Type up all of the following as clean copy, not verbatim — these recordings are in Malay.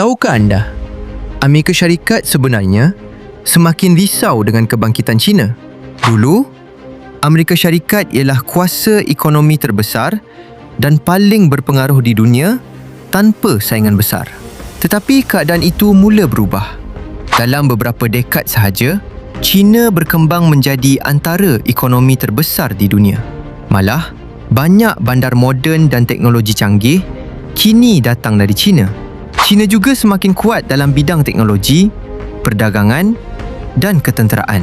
Tahukah anda, Amerika Syarikat sebenarnya semakin risau dengan kebangkitan China. Dulu, Amerika Syarikat ialah kuasa ekonomi terbesar dan paling berpengaruh di dunia tanpa saingan besar. Tetapi keadaan itu mula berubah. Dalam beberapa dekad sahaja, China berkembang menjadi antara ekonomi terbesar di dunia. Malah, banyak bandar moden dan teknologi canggih kini datang dari China. China juga semakin kuat dalam bidang teknologi, perdagangan dan ketenteraan.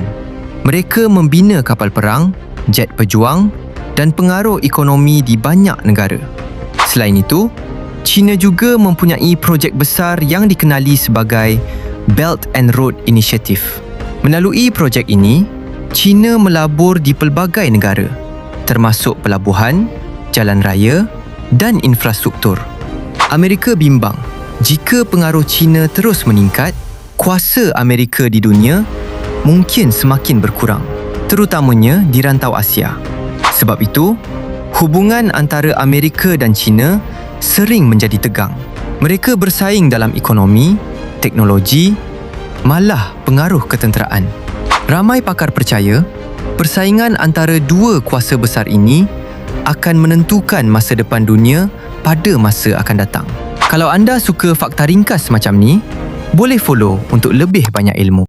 Mereka membina kapal perang, jet pejuang dan pengaruh ekonomi di banyak negara. Selain itu, China juga mempunyai projek besar yang dikenali sebagai Belt and Road Initiative. Melalui projek ini, China melabur di pelbagai negara, termasuk pelabuhan, jalan raya dan infrastruktur. Amerika bimbang jika pengaruh China terus meningkat, kuasa Amerika di dunia mungkin semakin berkurang, terutamanya di rantau Asia. Sebab itu, hubungan antara Amerika dan China sering menjadi tegang. Mereka bersaing dalam ekonomi, teknologi, malah pengaruh ketenteraan. Ramai pakar percaya, persaingan antara dua kuasa besar ini akan menentukan masa depan dunia pada masa akan datang. Kalau anda suka fakta ringkas macam ni, boleh follow untuk lebih banyak ilmu.